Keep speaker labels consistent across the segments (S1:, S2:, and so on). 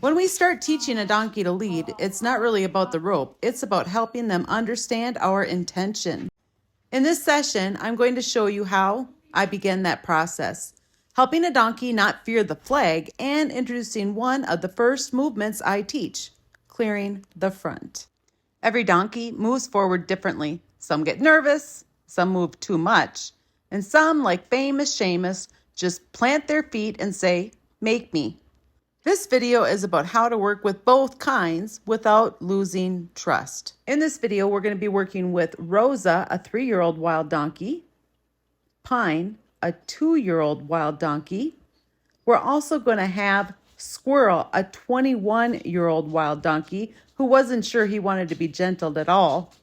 S1: When we start teaching a donkey to lead, it's not really about the rope. It's about helping them understand our intention. In this session, I'm going to show you how I began that process, helping a donkey not fear the flag and introducing one of the first movements I teach, clearing the front. Every donkey moves forward differently. Some get nervous, some move too much, and some, like famous Shamus, just plant their feet and say, "Make me." This video is about how to work with both kinds without losing trust. In this video, we're going to be working with Rosa, a 3-year-old wild donkey, Pine, a 2-year-old wild donkey. We're also going to have Squirrel, a 21-year-old wild donkey who wasn't sure he wanted to be gentled at all.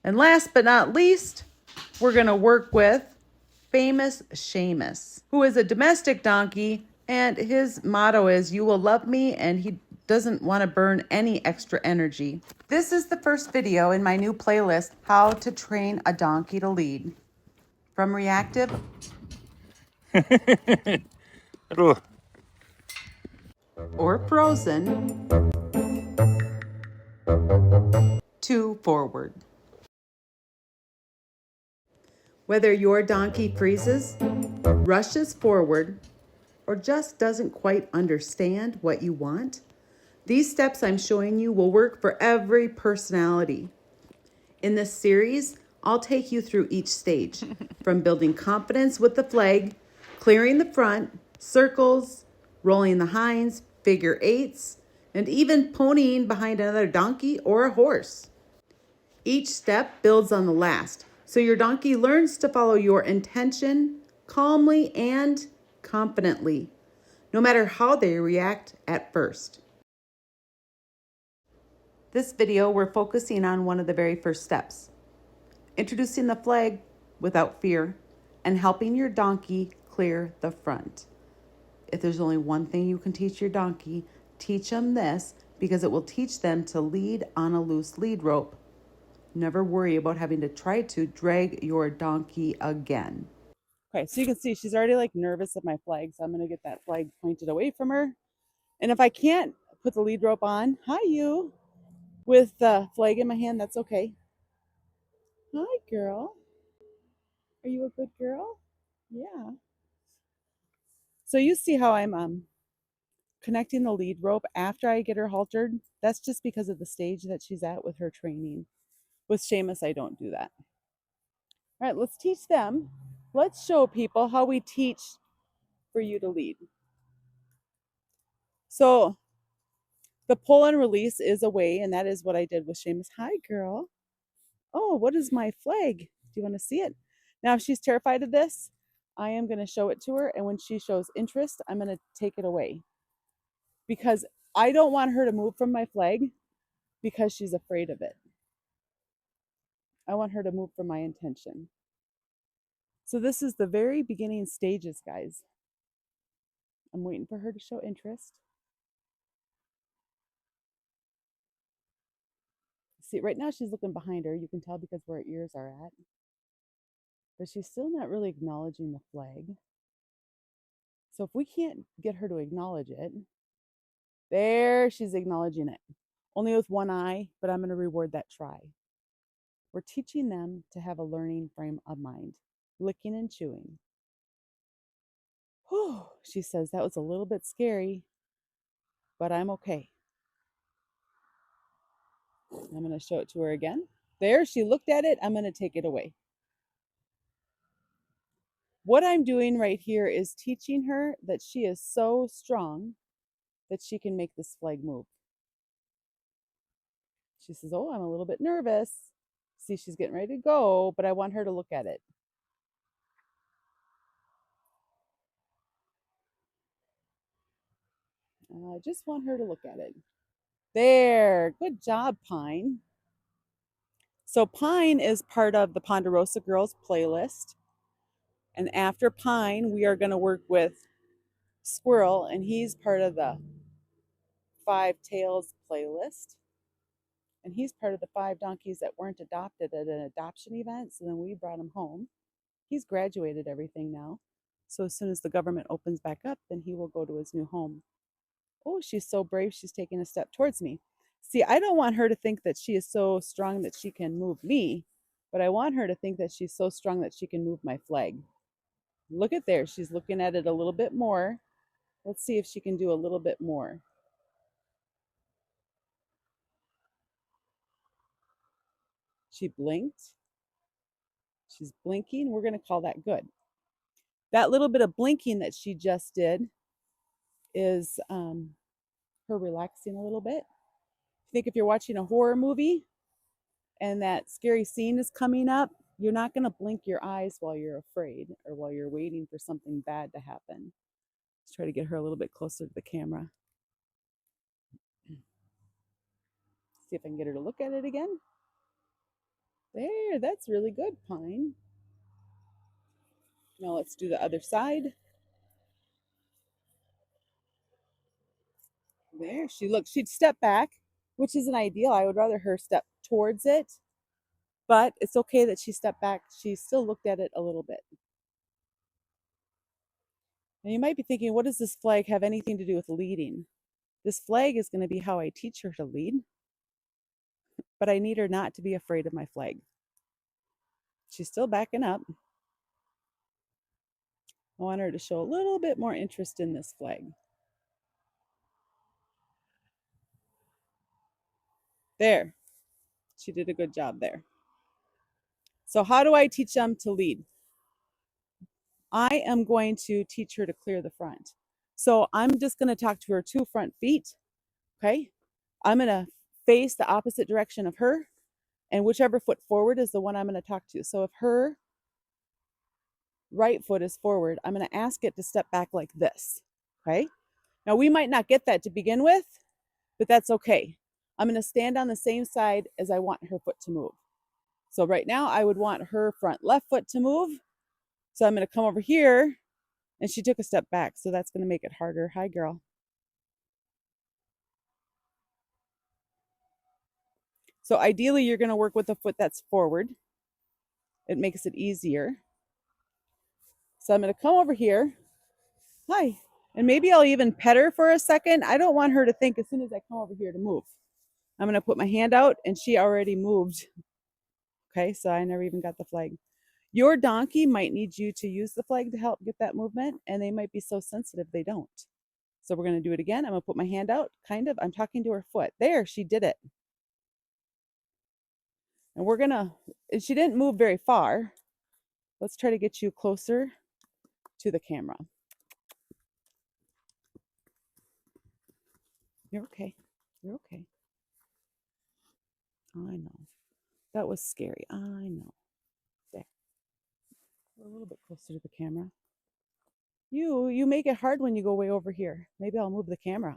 S1: And last but not least, we're going to work with famous Shamus, who is a domestic donkey, and his motto is, "You will love me," and he doesn't want to burn any extra energy. This is the first video in my new playlist, How to Train a Donkey to Lead. From Reactive or Frozen to Forward. Whether your donkey freezes, rushes forward, or just doesn't quite understand what you want, these steps I'm showing you will work for every personality. In this series, I'll take you through each stage, from building confidence with the flag, clearing the front, circles, rolling the hinds, figure eights, and even ponying behind another donkey or a horse. Each step builds on the last, so your donkey learns to follow your intention calmly and confidently, no matter how they react at first. This video, we're focusing on one of the very first steps, introducing the flag without fear and helping your donkey clear the front. If there's only one thing you can teach your donkey, teach them this, because it will teach them to lead on a loose lead rope. Never worry about having to try to drag your donkey again. Okay, so you can see she's already like nervous of my flag, so I'm going to get that flag pointed away from her. And if I can't put the lead rope on, hi you, with the flag in my hand, that's okay. Hi girl. Are you a good girl? Yeah. So you see how I'm connecting the lead rope after I get her haltered? That's just because of the stage that she's at with her training. With Shamus, I don't do that. All right, let's teach them. Let's show people how we teach for you to lead. So the pull and release is a way, and that is what I did with Shamus. Hi, girl. Oh, what is my flag? Do you want to see it? Now, if she's terrified of this, I am going to show it to her, and when she shows interest, I'm going to take it away. Because I don't want her to move from my flag because she's afraid of it. I want her to move from my intention. So this is the very beginning stages, guys. I'm waiting for her to show interest. See, right now she's looking behind her. You can tell because where her ears are at. But she's still not really acknowledging the flag. So if we can't get her to acknowledge it, there, she's acknowledging it. Only with one eye, but I'm going to reward that try. We're teaching them to have a learning frame of mind, licking and chewing. Whew, she says, that was a little bit scary, but I'm okay. I'm going to show it to her again. There, she looked at it. I'm going to take it away. What I'm doing right here is teaching her that she is so strong that she can make this flag move. She says, oh, I'm a little bit nervous. See, she's getting ready to go, but I want her to look at it. I just want her to look at it. There, good job, Pine. So Pine is part of the Ponderosa Girls playlist. And after Pine, we are going to work with Squirrel, and he's part of the Five Tails playlist. And he's part of the 5 donkeys that weren't adopted at an adoption event, so then we brought him home. He's graduated everything now. So as soon as the government opens back up, then he will go to his new home. Oh, she's so brave. She's taking a step towards me. See, I don't want her to think that she is so strong that she can move me, but I want her to think that she's so strong that she can move my flag. Look at there. She's looking at it a little bit more. Let's see if she can do a little bit more. She blinked. She's blinking. We're going to call that good. That little bit of blinking that she just did is her relaxing a little bit. I think if you're watching a horror movie and that scary scene is coming up, you're not going to blink your eyes while you're afraid or while you're waiting for something bad to happen. Let's try to get her a little bit closer to the camera. See if I can get her to look at it again. There, that's really good, Pine. Now let's do the other side. There, she looks, she'd step back, which isn't ideal. I would rather her step towards it, but it's okay that she stepped back. She still looked at it a little bit. Now you might be thinking, what does this flag have anything to do with leading? This flag is going to be how I teach her to lead, but I need her not to be afraid of my flag. She's still backing up. I want her to show a little bit more interest in this flag. There, she did a good job there. So how do I teach them to lead? I am going to teach her to clear the front. So I'm just going to talk to her 2 front feet. Okay. I'm going to face the opposite direction of her, and whichever foot forward is the one I'm going to talk to. So if her right foot is forward, I'm going to ask it to step back like this. Okay. Now we might not get that to begin with, but that's okay. I'm going to stand on the same side as I want her foot to move. So right now I would want her front left foot to move. So I'm going to come over here, and she took a step back. So that's going to make it harder. Hi, girl. So ideally you're going to work with a foot that's forward. It makes it easier. So I'm going to come over here. Hi. And maybe I'll even pet her for a second. I don't want her to think as soon as I come over here to move. I'm going to put my hand out, and she already moved. Okay, so I never even got the flag. Your donkey might need you to use the flag to help get that movement, and they might be so sensitive they don't. So we're going to do it again. I'm going to put my hand out, kind of. I'm talking to her foot. There, she did it. And we're going to, she didn't move very far. Let's try to get you closer to the camera. You're okay. You're okay. I know. That was scary. I know. There. We're a little bit closer to the camera. You make it hard when you go way over here. Maybe I'll move the camera.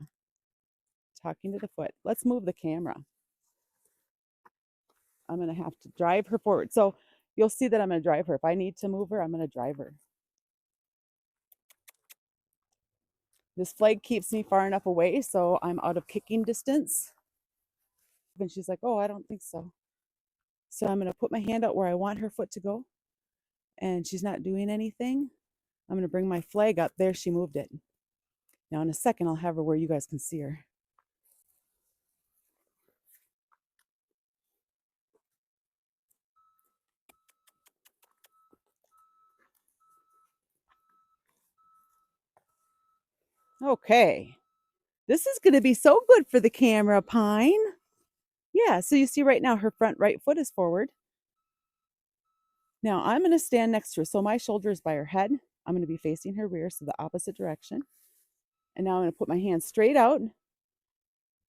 S1: Talking to the foot. Let's move the camera. I'm going to have to drive her forward. So you'll see that I'm going to drive her. If I need to move her, I'm going to drive her. This flag keeps me far enough away so I'm out of kicking distance. And she's like, oh, I don't think so. So I'm going to put my hand out where I want her foot to go. And she's not doing anything. I'm going to bring my flag up. There, she moved it. Now in a second, I'll have her where you guys can see her. Okay. This is going to be so good for the camera, Pine. Yeah, so you see right now her front right foot is forward. Now I'm going to stand next to her. So my shoulder is by her head. I'm going to be facing her rear, so the opposite direction. And now I'm going to put my hands straight out.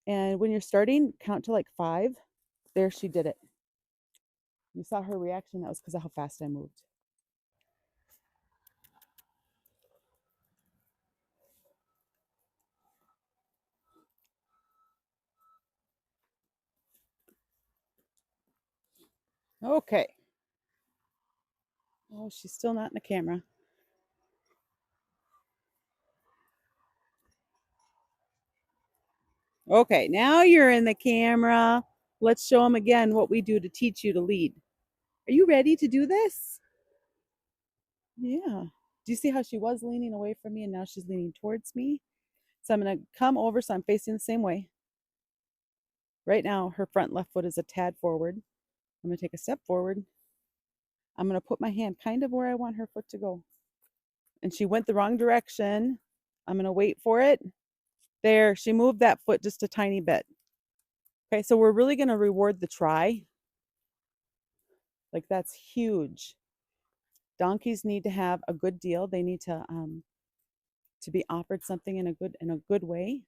S1: And when you're starting, count to like 5. There, she did it. You saw her reaction. That was because of how fast I moved. Okay. Oh, she's still not in the camera. Okay, now you're in the camera. Let's show them again what we do to teach you to lead. Are you ready to do this? Yeah. Do you see how she was leaning away from me and now she's leaning towards me? So I'm going to come over so I'm facing the same way. Right now, her front left foot is a tad forward. I'm going to take a step forward. I'm going to put my hand kind of where I want her foot to go. And she went the wrong direction. I'm going to wait for it. There, she moved that foot just a tiny bit. Okay, so we're really going to reward the try. Like, that's huge. Donkeys need to have a good deal. They need to be offered something in a good way.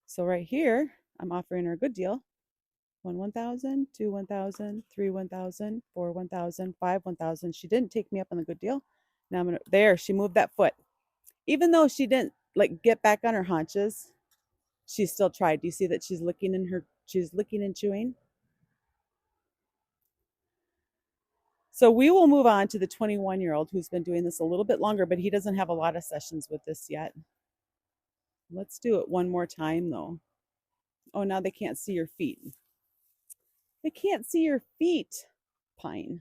S1: So right here, I'm offering her a good deal. 1,000, 2, 1,000, 3, 1,000, 4, 1,000, 5, 1,000. She didn't take me up on the good deal. Now I'm gonna, there, she moved that foot. Even though she didn't like get back on her haunches, she still tried. Do you see that she's licking and chewing? So we will move on to the 21-year-old who's been doing this a little bit longer, but he doesn't have a lot of sessions with this yet. Let's do it one more time though. Oh, now they can't see your feet. They can't see your feet, Pine.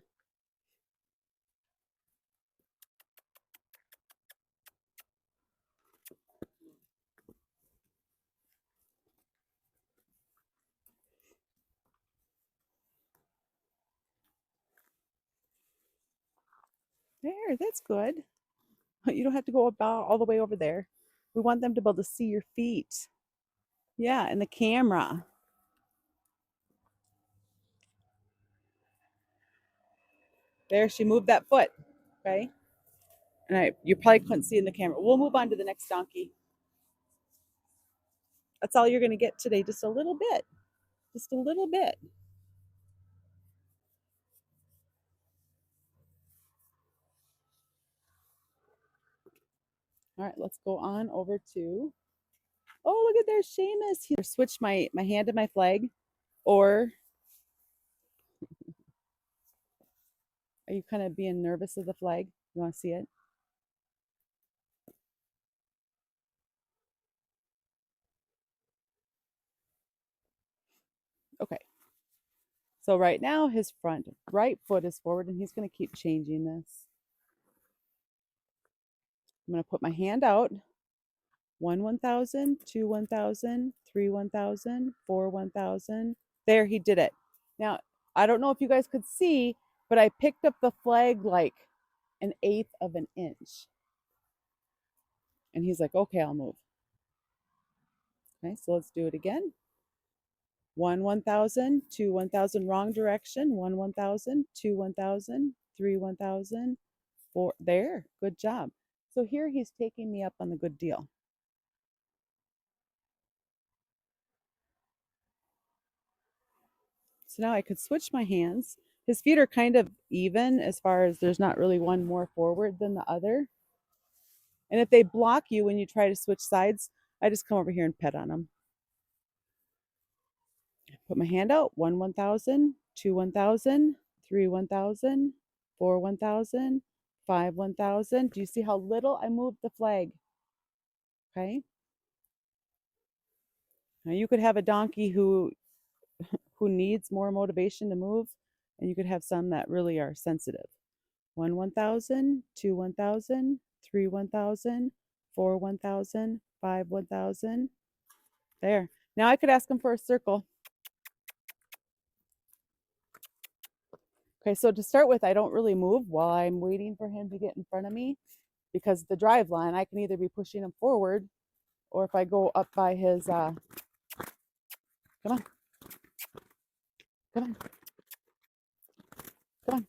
S1: There, that's good. You don't have to go about all the way over there. We want them to be able to see your feet. Yeah, and the camera. There, she moved that foot. Okay. And you probably couldn't see in the camera. We'll move on to the next donkey. That's all you're going to get today. Just a little bit. Just a little bit. All right, let's go on over to, oh, look at there's Shamus. Here, switch my hand to my flag. Or are you kind of being nervous of the flag? You want to see it? Okay. So right now his front right foot is forward and he's going to keep changing this. I'm going to put my hand out. 1, 1,000, 2, 1,000, 3, 1,000, 4, 1,000. There, he did it. Now, I don't know if you guys could see, but I picked up the flag like 1/8 of an inch. And he's like, okay, I'll move. Okay, so let's do it again. 1, 1,000, 2, 1,000, wrong direction. 1, 1,000, 2, 1,000, 3, 1,000, 4. There, good job. So here he's taking me up on the good deal. So now I could switch my hands. His feet are kind of even as far as there's not really one more forward than the other. And if they block you when you try to switch sides, I just come over here and pet on them. Put my hand out. 1, 1,000, 2, 1,000, 3, 1,000, 4, 1,000, 5, 1,000. Do you see how little I moved the flag? Okay. Now you could have a donkey who needs more motivation to move, and you could have some that really are sensitive. 1, 1,000, 2, 1,000, 3, 1,000, 4, 1,000, 5, 1,000. There. Now I could ask him for a circle. Okay, so to start with, I don't really move while I'm waiting for him to get in front of me because the drive line, I can either be pushing him forward or if I go up by his, come on, come on, come on,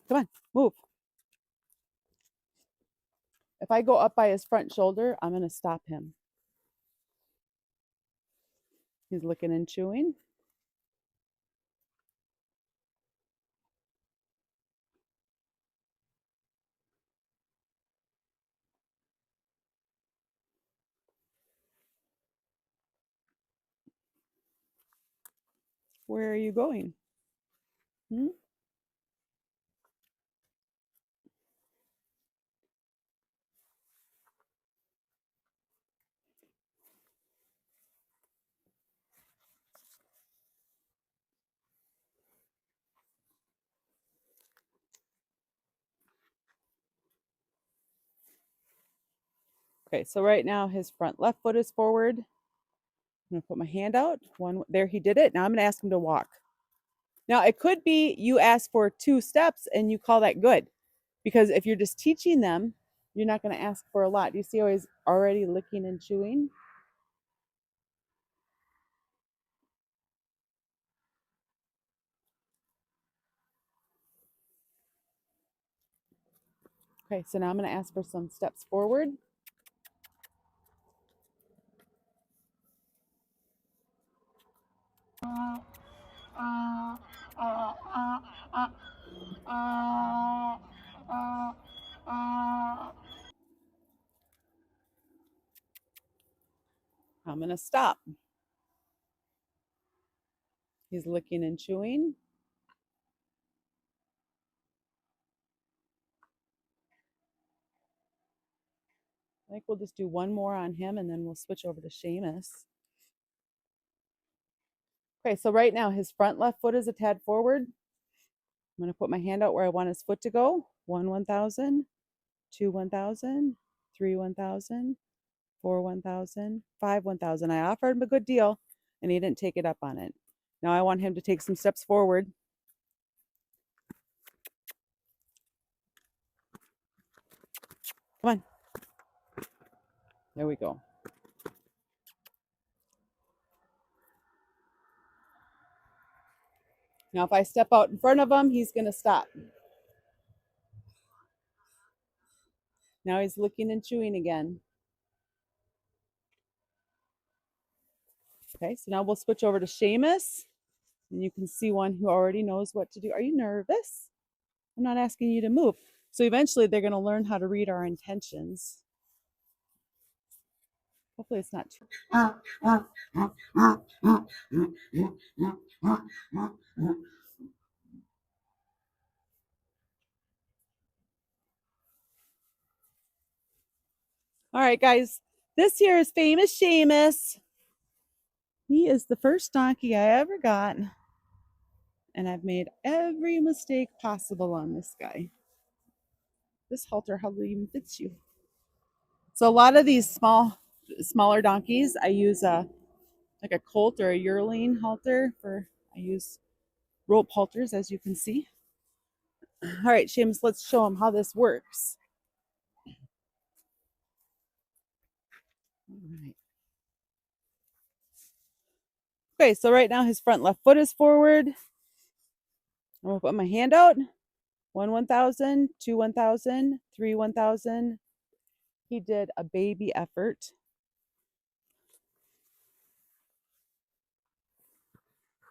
S1: come on, move. If I go up by his front shoulder, I'm going to stop him. He's licking and chewing. Where are you going? Hmm? Okay, so right now his front left foot is forward. I'm going to put my hand out. One, there, he did it. Now I'm going to ask him to walk. Now it could be you ask for 2 steps and you call that good, because if you're just teaching them, you're not going to ask for a lot. Do you see how he's already licking and chewing? Okay, so now I'm going to ask for some steps forward. I'm going to stop. He's licking and chewing. I think we'll just do one more on him and then we'll switch over to Shamus. Okay, so right now his front left foot is a tad forward. I'm going to put my hand out where I want his foot to go. 1, 1,000, 2, 1,000, 3, 1,000, 4, 1,000, 5, 1,000. I offered him a good deal and he didn't take it up on it. Now I want him to take some steps forward. Come on. There we go. Now, if I step out in front of him, he's going to stop. Now he's licking and chewing again. Okay, so now we'll switch over to Shamus. And you can see one who already knows what to do. Are you nervous? I'm not asking you to move. So eventually they're going to learn how to read our intentions. Hopefully it's not too... All right, guys. This here is famous Shamus. He is the first donkey I ever got. And I've made every mistake possible on this guy. This halter hardly even fits you. So a lot of these smaller donkeys, I use like a colt or a yearling halter for, I use rope halters, as you can see. All right, Shamus, let's show him how this works. All right. Okay, so right now his front left foot is forward. I'm gonna put my hand out. 1, 1,000, 2, 1,000, 3, 1,000. He did a baby effort.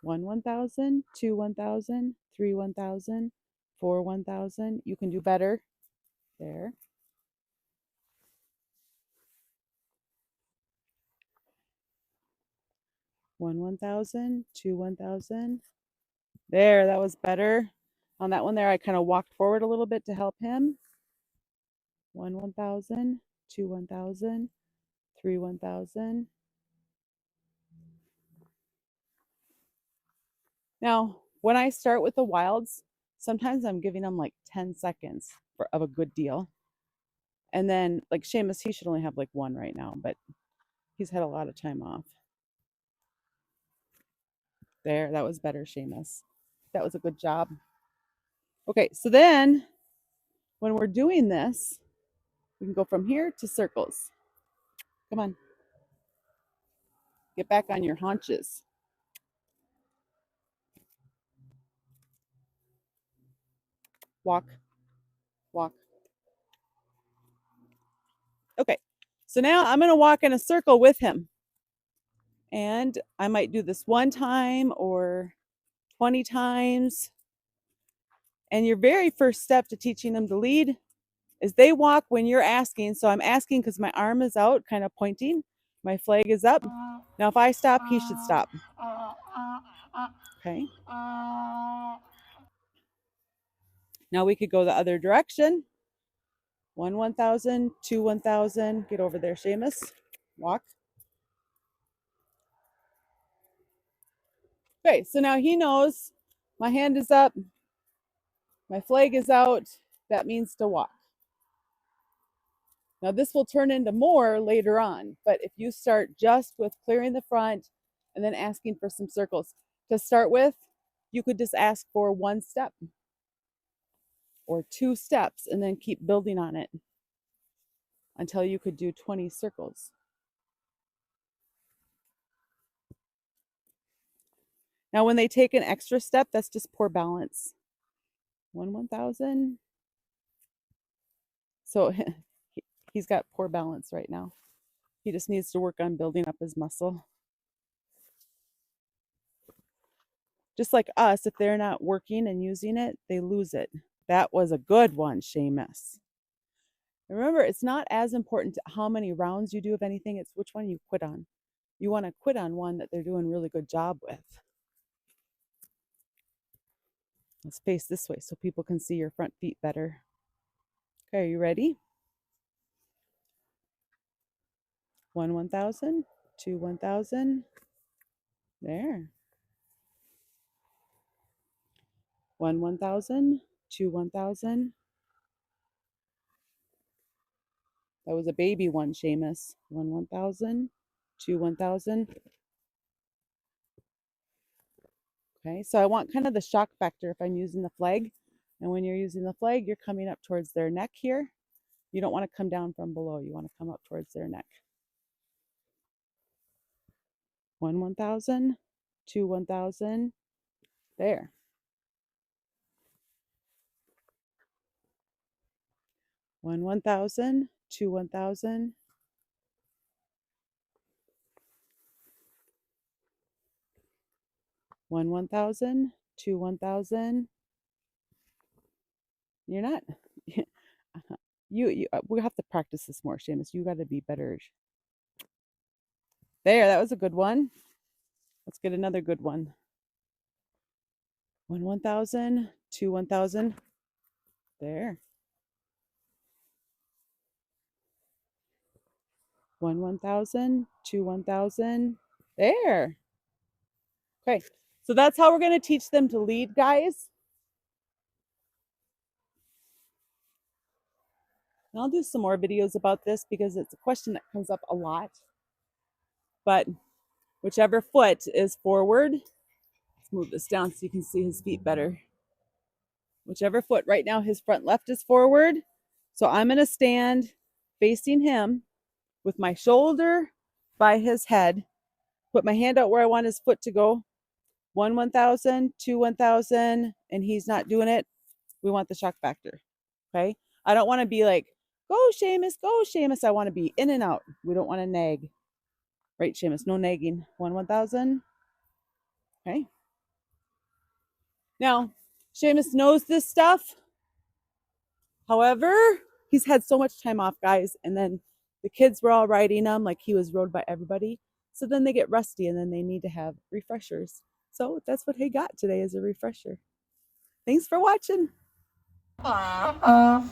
S1: 1, 1,000, 2, 1,000, 3, 1,000, 4, 1,000. You can do better. There. 1, 1,000, 2, 1,000. There, that was better. On that one there, I kind of walked forward a little bit to help him. 1, 1,000, 2, 1,000, 3, 1,000. Now, when I start with the wilds, sometimes I'm giving them like 10 seconds of a good deal. And then like Shamus, he should only have like 1 right now, but he's had a lot of time off. There, that was better, Shamus. That was a good job. Okay, so then when we're doing this, we can go from here to circles. Come on. Get back on your haunches. Walk, walk. Okay, so now I'm gonna walk in a circle with him. And I might do this 1 time or 20 times. And your very first step to teaching them to lead is they walk when you're asking. So I'm asking because my arm is out, kind of pointing. My flag is up. Now if I stop, he should stop. Okay. Now we could go the other direction. 1, 1,000, 2, 1,000. Get over there, Shamus. Walk. Okay, so now he knows my hand is up, my flag is out. That means to walk. Now this will turn into more later on, but if you start just with clearing the front and then asking for some circles, to start with, you could just ask for 1 step or 2 steps and then keep building on it until you could do 20 circles. Now when they take an extra step, that's just poor balance. 1/1000. So he's got poor balance right now. He just needs to work on building up his muscle. Just like us, if they're not working and using it, they lose it. That was a good one, Shamus. Remember, it's not as important how many rounds you do of anything, it's which one you quit on. You want to quit on one that they're doing a really good job with. Let's face this way so people can see your front feet better. Okay, are you ready? 1/1000, 2/1000. There. 1/1000, 2/1000. That was a baby one, Shamus. 1/1000, 2/1000. Okay, so I want kind of the shock factor if I'm using the flag. And when you're using the flag, you're coming up towards their neck here. You don't want to come down from below. You want to come up towards their neck. 1/1000, 2/1000. There. 1/1000, 2/1000. 1/1000, 2/1000. You're not. We have to practice this more, Shamus. You got to be better. There, that was a good one. Let's get another good one. 1/1000, 2/1000. There. 1/1000, 2/1000. There. Okay, so that's how we're going to teach them to lead, guys. And I'll do some more videos about this because it's a question that comes up a lot. But whichever foot is forward, let's move this down so you can see his feet better. Whichever foot, right now his front left is forward. So I'm going to stand facing him with my shoulder by his head. Put my hand out where I want his foot to go. 1/1000, 2/1000, and he's not doing it. We want the shock factor. Okay? I don't want to be like, go Shamus, go Shamus. I want to be in and out. We don't want to nag. Right, Shamus? No nagging. 1/1000. Okay. Now, Shamus knows this stuff. However, he's had so much time off, guys. And then the kids were all riding him like he was rode by everybody. So then they get rusty and then they need to have refreshers. So that's what he got today is a refresher. Thanks for watching. I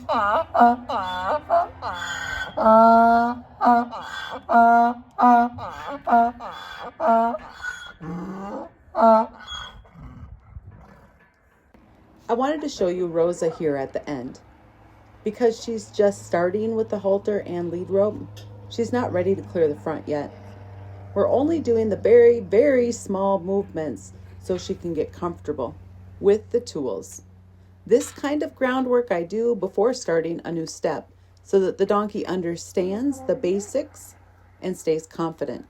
S1: wanted to show you Rosa here at the end. Because she's just starting with the halter and lead rope, she's not ready to clear the front yet. We're only doing the very, very small movements so she can get comfortable with the tools. This kind of groundwork I do before starting a new step so that the donkey understands the basics and stays confident.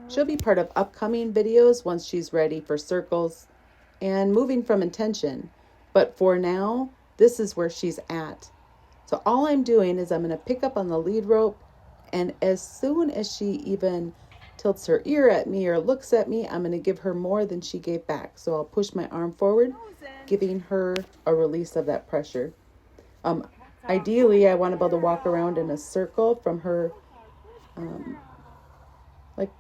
S1: She'll be part of upcoming videos once she's ready for circles and moving from intention. But for now, this is where she's at. So all I'm doing is I'm going to pick up on the lead rope, and as soon as she even tilts her ear at me or looks at me, I'm going to give her more than she gave back. So I'll push my arm forward, giving her a release of that pressure. Ideally, I want to be able to walk around in a circle from her, like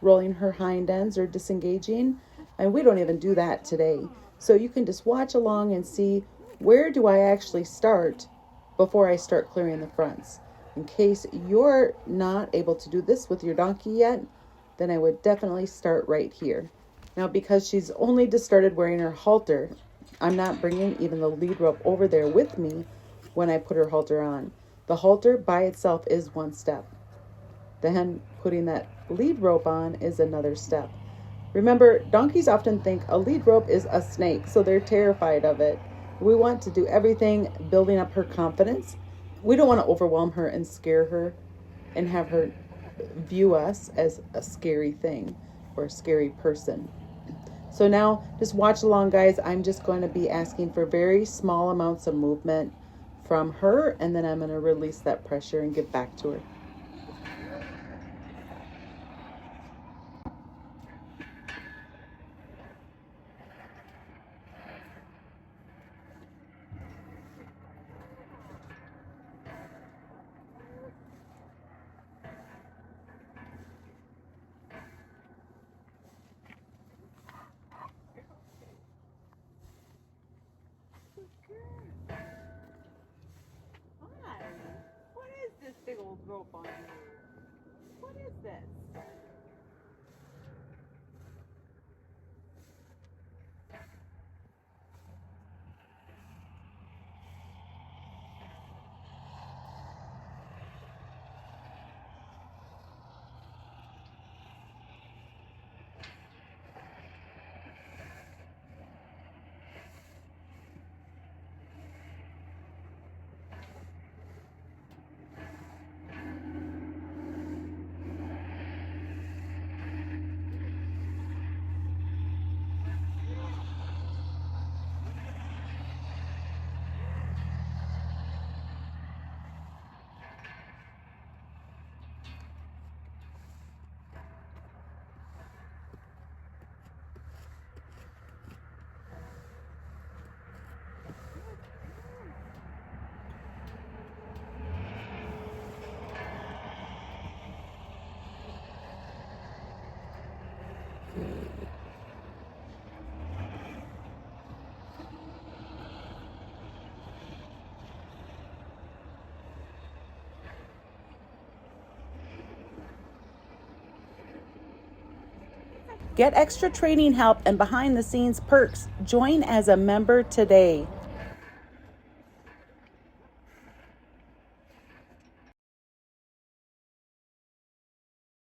S1: rolling her hind ends or disengaging. And we don't even do that today. So you can just watch along and see where do I actually start before I start clearing the fronts. In case you're not able to do this with your donkey yet, then I would definitely start right here. Now, because she's only just started wearing her halter, I'm not bringing even the lead rope over there with me when I put her halter on. The halter by itself is one step. Then putting that lead rope on is another step. Remember, donkeys often think a lead rope is a snake, so they're terrified of it. We want to do everything building up her confidence. We don't want to overwhelm her and scare her and have her view us as a scary thing or a scary person. So now just watch along, guys. I'm just going to be asking for very small amounts of movement from her, and then I'm going to release that pressure and get back to her. What is this big old rope on you? What is this? Get extra training help and behind the scenes perks. Join as a member today.